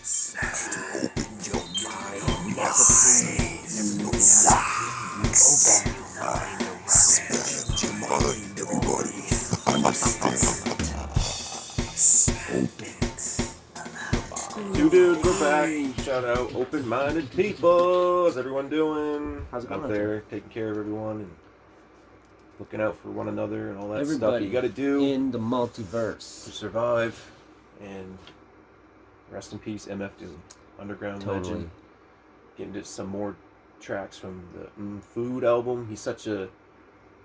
Two dudes, we're back. Shout out open-minded people. How's everyone doing? How's it going out there? Taking care of everyone and looking out for one another and all that stuff Everybody you got to do in the to multiverse. survive. And rest in peace, MF Doom, underground Totally. legend. Getting to some more tracks from the Food album. He's such a.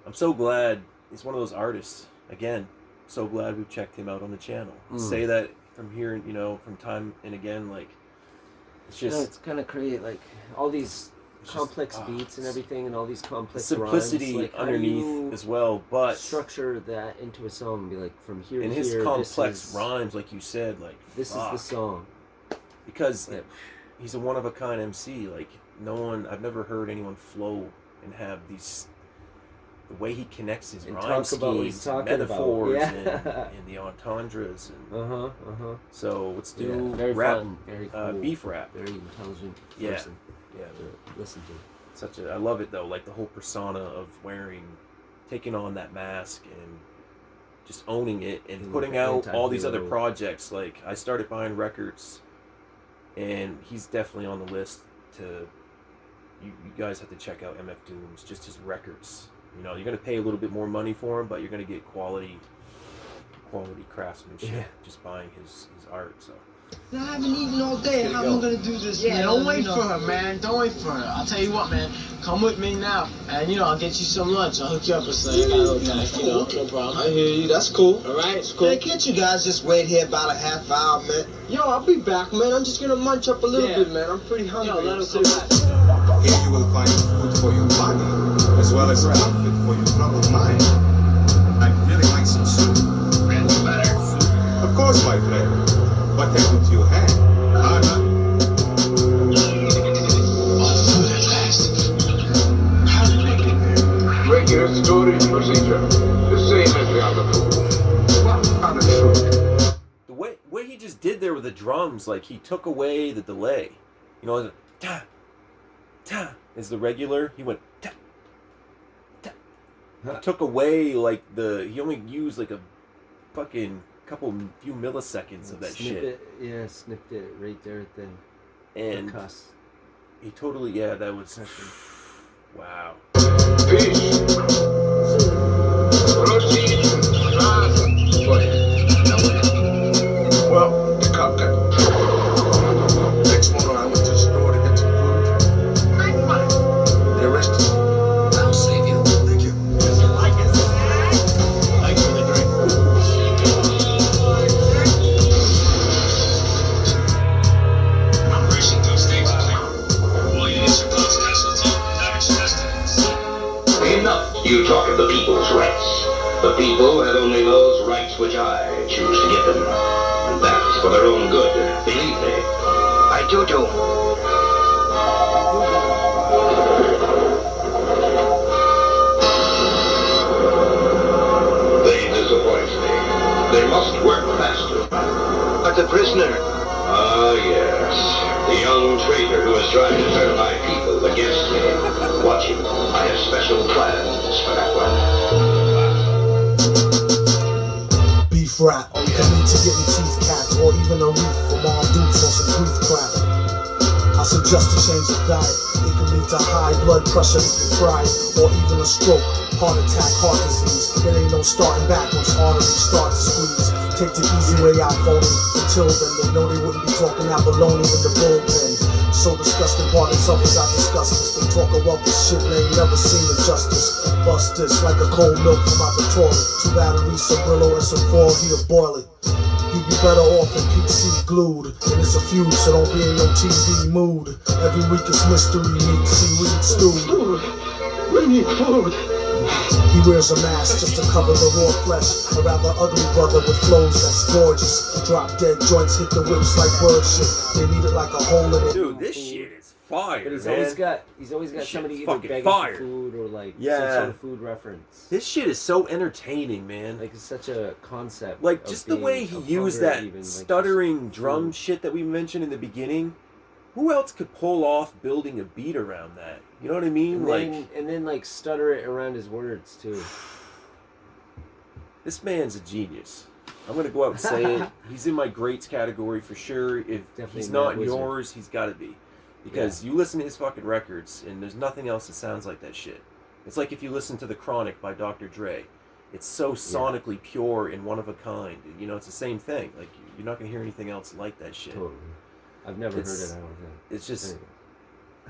I'm so glad he's one of those artists. Again, so glad we've checked him out on the channel. Say that from here, from time and again, like it's just It's gonna create like all these it's complex just, beats and everything, and all these complex simplicity rhymes. Like, how do underneath you as well, but structure that into a song and be like from here in to his here, complex this is, rhymes, like you said, like This is the song. because Like, he's a one of a kind MC. Like I've never heard anyone flow and have these. The way he connects his And rhyme talk about what he's schemes, and talking about. metaphors, Yeah. and the entendres, and so let's Yeah, do very rap, fun, very cool, beef rap. very intelligent Yeah. person Yeah, to listen to. I love it though, like the whole persona of taking on that mask and just owning it and Being putting like an out all these other anti-hero. projects. Like I started buying records, and he's definitely on the list. You guys have to check out MF Doom's, just his records. You're gonna pay a little bit more money for him, but you're gonna get quality craftsmanship just buying his art. So I haven't eaten all day. How am I gonna do this? Yeah, man? don't wait for her, man. Don't wait for her. I'll tell you what, man. Come with me now, and I'll get you some lunch. I'll hook you up with something. I got a little guy, no problem. I hear you. That's cool. All right, it's cool. Man, can't you guys just wait here about a half hour, man? Yo, I'll be back, man. I'm just gonna munch up a little bit, man. I'm pretty hungry. Yo, let him come back. Here you will find food for your body, as well as outfit for your troubled mind. I'd really like some soup. And better. Of course, my friend. What happened to your hand? Food at last. How did they get there? Regular storage procedure. The same as the other food. What kind of food? the way he just did there with the drums, like he took away the delay. It was ta ta is the regular. He went ta ta. He took away like he only used like a fucking few milliseconds of that shit. Snipped it right there at the And cuss. he totally, that was, wow. Fish. Proceed. Well, the cop got next morning I went to the store to get some food. They arrested me. I'll save you. Thank you. Thanks for the drink. I'm racing those things clear. All units are close casualty. Damage to estimates. Enough. You talk of the people's rights. The people have only those rights which I choose to give them. And that is for their own good. Believe me. I do. They disappoint me. They must work faster. But the prisoner. Ah, yes. The young traitor who is trying to turn my people against me. Watch him. I have special plans for that one. Beef rap. Commit to getting teeth capped or even a reef from all dupes on some grief crap. I suggest a change of diet. It can lead to high blood pressure if you fry it, or even a stroke, heart attack, heart disease. There ain't no starting back once arteries start to squeeze. Take the easy way out, phony. Until then, they know they wouldn't be talking that baloney in the bullpen. So disgusting, pardon suffers, I discuss this. They talk about this shit and they ain't never seen injustice. Bust this like a cold milk from out the toilet. 2 batteries, some Brillo and some 4 heat to boil it. You'd be better off in PC glued. And it's a feud, so don't be in no TV mood. Every week it's mystery meat, seaweed stew. Food. We need food. He wears a mask just to cover the raw flesh. A rather ugly brother with flows that's gorgeous. Drop dead joints hit the whips like bird shit. They need it like a hole in it. Dude, this shit is fire, But he's man. always got This somebody shit's either fucking begging fire. for food or like Yeah. some sort of food reference. This shit is so entertaining, man. Like it's such a concept. Like of just the being- way he of used hunger that even, like, stuttering just drum food. shit that we mentioned in the beginning. Who else could pull off building a beat around that? You know what I mean? And then like stutter it around his words too. This man's a genius. I'm gonna go out and say it. He's in my greats category for sure. If Definitely he's a not mad wizard. yours, he's got to be, because you listen to his fucking records and there's nothing else that sounds like that shit. It's like if you listen to The Chronic by Dr. Dre. It's so sonically pure and one of a kind. You know, it's the same thing. Like you're not gonna hear anything else like that shit. Totally. I've never heard It's- it. I don't think. It's just Anyway.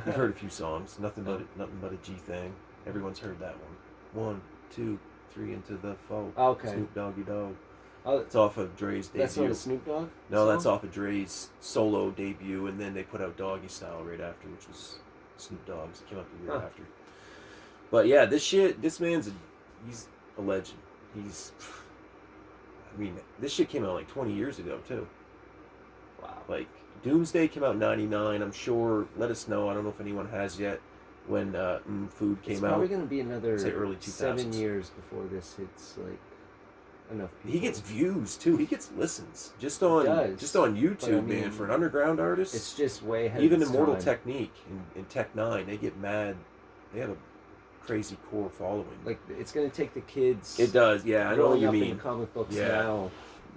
you've heard a few songs. Nothing but a G thing. Everyone's heard that one. 1, 2, 3 into the foe. Okay. Snoop Doggy Dogg. Oh, It's off of Dre's debut. that's not a Snoop Dogg. No, that's song? off of Dre's solo debut, and then they put out Doggy Style right after, which was Snoop Dogg's. It came out the year after. But yeah, this man's he's a legend. I mean, this shit came out like 20 years ago too. Wow. Like Doomsday came out in '99. I'm sure. Let us know. I don't know if anyone has yet. When Food came It's out, probably gonna be another say early 2000s. 7 years before this hits like enough people. he gets views too. He gets listens just on does. YouTube, But I man. mean, For an underground artist, It's just way ahead. even of its Immortal time. Technique and Tech Nine, they get mad. They have a crazy core following. Like it's gonna take the kids. It does, yeah. I know what growing you up mean. in comic books Yeah. now,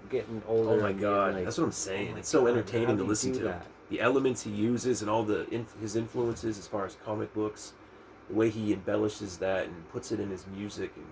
getting older. Oh my and being god, like, that's what I'm saying. oh my It's so God, entertaining how to do you listen do to. that? The elements he uses and all his influences as far as comic books, the way he embellishes that and puts it in his music, and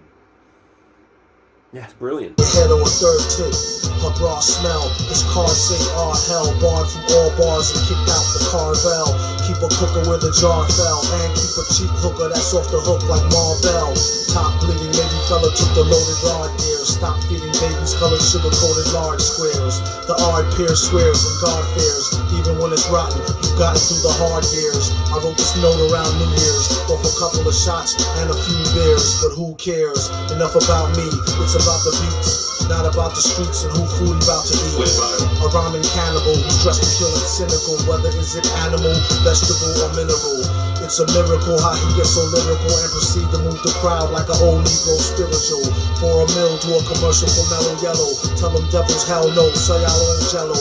it's brilliant. Head on a third tip, her bra smell. His cards say all hell, barred from all bars and kicked out the Carvel. Keep a cooker where the jar fell, and keep a cheap hooker that's off the hook like Marvel. Top bleeding, maybe fella took the loaded rod ears. Stop feeding babies colored sugar coated large squares. The odd pair swears and God fears, even when it's rotten. You got it through the hard years. I wrote this note around New Year's, off a couple of shots and a few beers, but who cares? Enough about me. It's about the beats, not about the streets and who food he about to eat. A rhyming cannibal who's dressed to kill and cynical, whether is it animal, vegetable, or mineral. It's a miracle how he gets so lyrical and proceed to move the crowd like an old Negro spiritual. For a meal to a commercial for Mellow Yellow. Tell them devils hell no, say y'all own jello.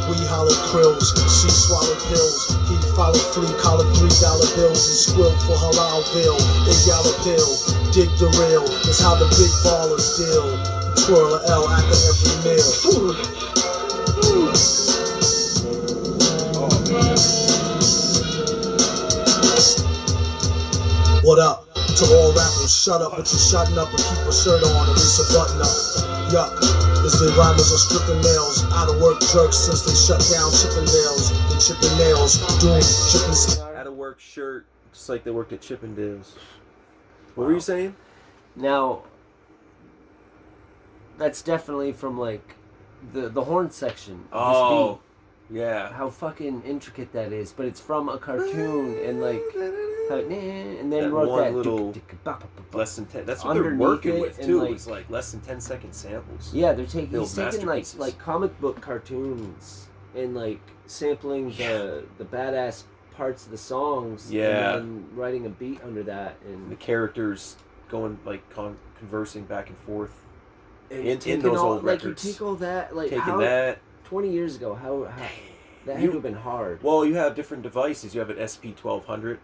We hollowed krills, she swallowed pills. He followed flea, collared $3 bills and squilled for Halalville. They yell a pill, dig the real. It's how the big ballers deal. Twirl a L after every meal. What up? To all rappers, shut up, but you shutting up and keep a shirt on, at least a button up. Yuck. Is the rhymers are stripping nails, out of work jerks since they shut down Chippendales. They chipping nails, doing chipping. Out of work shirt, just like they worked at Chippendales. What were you saying? Now, that's definitely from like the horn section. of this Oh, yeah. beat. How fucking intricate that is, but it's from a cartoon and like, how, and then That wrote one that little less than 10. That's what they're underneath working it with and, too. like- It's like less than 10-second samples. Yeah, they're taking. Build He's taking masterpieces. like comic book cartoons and like sampling the badass parts of the songs. Yeah. And then writing a beat under that and The characters going like conversing back and forth in taking those all, old like records. you take all that like Taking how that. 20 years ago how that had You- to have been hard. Well, you have different devices. You have an SP1200,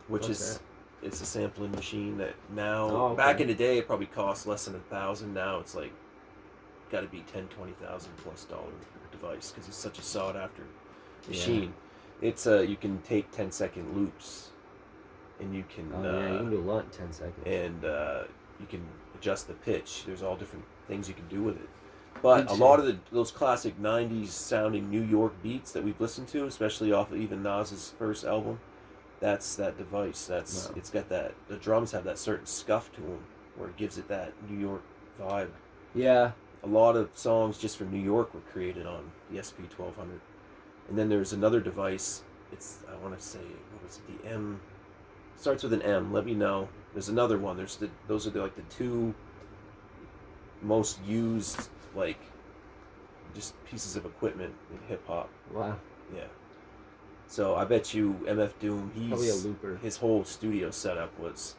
which What's is that? it's a sampling machine that now Oh, okay. back in the day it probably cost less than $1,000. Now it's like got to be $10,000-$20,000 plus device because it's such a sought after machine. It's you can take 10-second loops, and you can Yeah, you can do a lot in 10 seconds. and you can adjust the pitch. There's all different things you can do with it. But a lot of those classic '90s sounding New York beats that we've listened to, especially off of even Nas's first album, that's that device. That's Wow. it's got that. The drums have that certain scuff to them, where it gives it that New York vibe. Yeah. A lot of songs just from New York were created on the SP1200. And then there's another device. It's I want to say what was it? The M. Starts with an M. Let me know. There's another one. Those are like the two most used like just pieces of equipment in hip hop. Wow. Yeah. So I bet you MF Doom, Probably a looper. his whole studio setup was.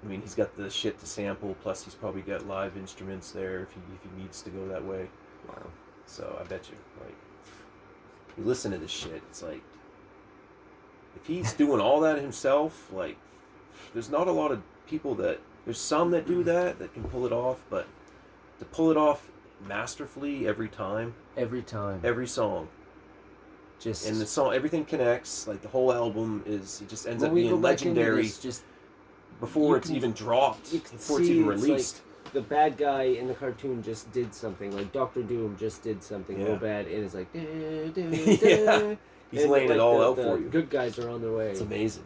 I mean, he's got the shit to sample. Plus, he's probably got live instruments there if he needs to go that way. Wow. So I bet you, like, you listen to this shit. It's like, if he's doing all that himself, like, there's not a lot of people that. There's some that do that can pull it off, but to pull it off masterfully every time, Every time. every song, Just. and the song, everything connects. Like the whole album it just ends when up we go being back into legendary this, just before you it's can- even dropped, you can before it's see even it's released. like the bad guy in the cartoon just did something. Like Doctor Doom just did something Yeah. real bad, and it's like. Yeah. He's And, laying like, it all the- out the for you. Good guys are on their way. It's amazing.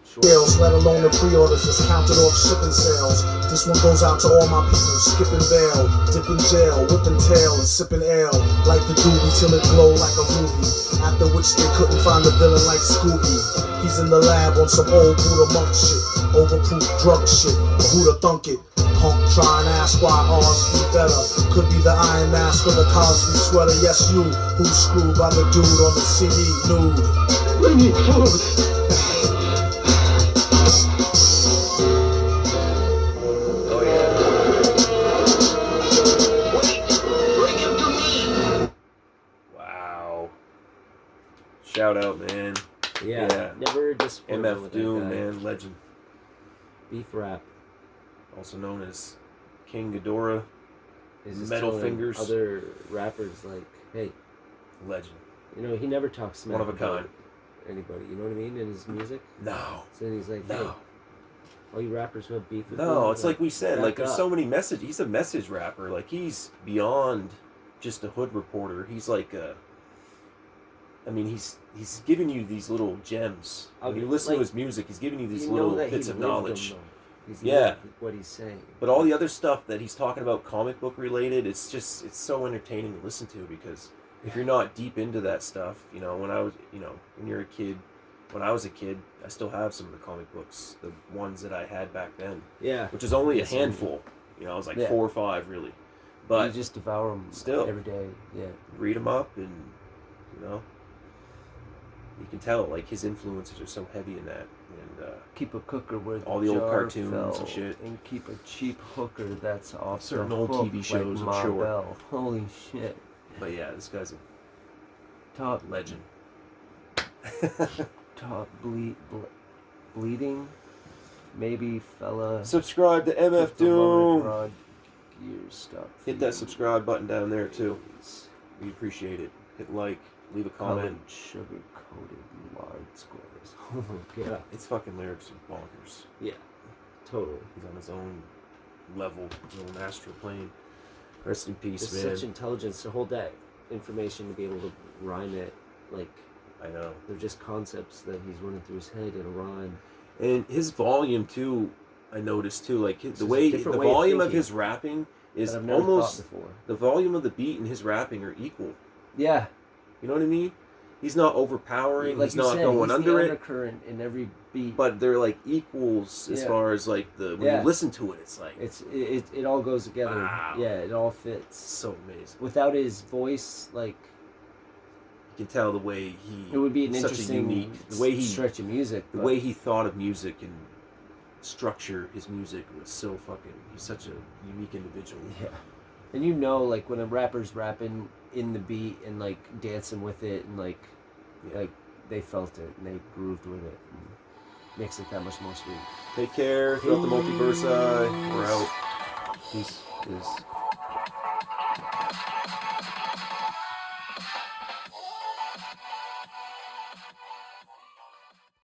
Sure. Sales, let alone the pre-orders just counted off shipping sales. This one goes out to all my people skipping bail, dipping jail, whipping tail and sipping ale like the doobie till it glow like a ruby. After which they couldn't find a villain like Scooby. He's in the lab on some old Buddha monk shit, overproof drug shit. Who'da thunk it? Punk try and ask why ours be better. Could be the Iron Mask or the Cosby sweater. Yes, you who's screwed by the dude on the CD nude. We need food. Oh yeah. Wow. Shout out, man. Yeah. Yeah. Never disappointed MF with Doom, that guy. man, legend. Beef rap. Also known as King Ghidorah, Is just Metal telling Fingers. Other rappers like, hey, legend. you know, he never talks smack One of a about kind. anybody. You know what I mean? In his music. No. So then he's like, hey, No. all you rappers who have beef with me. No, it's like we said, back like there's up. so many messages. He's a message rapper. Like he's beyond just a hood reporter. He's like a. I mean, he's giving you these little gems. When you listen to Like, his music, he's giving you these You know little that he bits of lived them, knowledge. though. He's Yeah. lived what he's saying. But all the other stuff that he's talking about, comic book related, it's so entertaining to listen to because if you're not deep into that stuff, you know, when you're a kid, when I was a kid, I still have some of the comic books, the ones that I had back then, Yeah. which is only a Yes, handful. You know, I was like Yeah. 4 or 5 really, but you just devour them still. every day. Yeah. read them up and you know, you can tell like his influences are so heavy in that. And Keep a cooker where all the old jar cartoons fell, and shit. and keep a cheap hooker that's off Certain the old hook TV shows, like I'm Ma sure. Bell. Holy shit! but yeah, this guy's a Top legend. bleeding. Maybe fella. Subscribe to MF Put the lower Doom. broad gear stuff. Hit that subscribe button down there too. We appreciate it. Hit like, leave a Colored comment. sugar coated lard squares. Oh my god. It's fucking lyrics are bonkers. Yeah. Totally. He's on his own level, his own astral plane. Rest in peace, There's man. such intelligence to hold that information to be able to rhyme it. Like I know. they're just concepts that he's running through his head in a rhyme. And his volume too, I noticed too. Like It's the just a way, different the way of volume of thinking his rapping is that I've never almost thought before. the volume of the beat and his rapping are equal. Yeah. You know what I mean? He's not overpowering. Like he's you not said, going he's under the it. undercurrent in every beat. But they're like equals as Yeah. far as like the when Yeah. you listen to it, it's like it all goes together. Wow. Yeah, it all fits. so amazing. Without his voice, like You can tell the way he it would be an such a interesting unique the way he stretch of music. the but way he thought of music and structure his music was so fucking. He's such a unique individual. yeah. And you know, like when a rapper's rapping in the beat and like dancing with it and like they felt it and they grooved with it and makes it that much more sweet. Take care throughout the multiverse. We're out. Peace.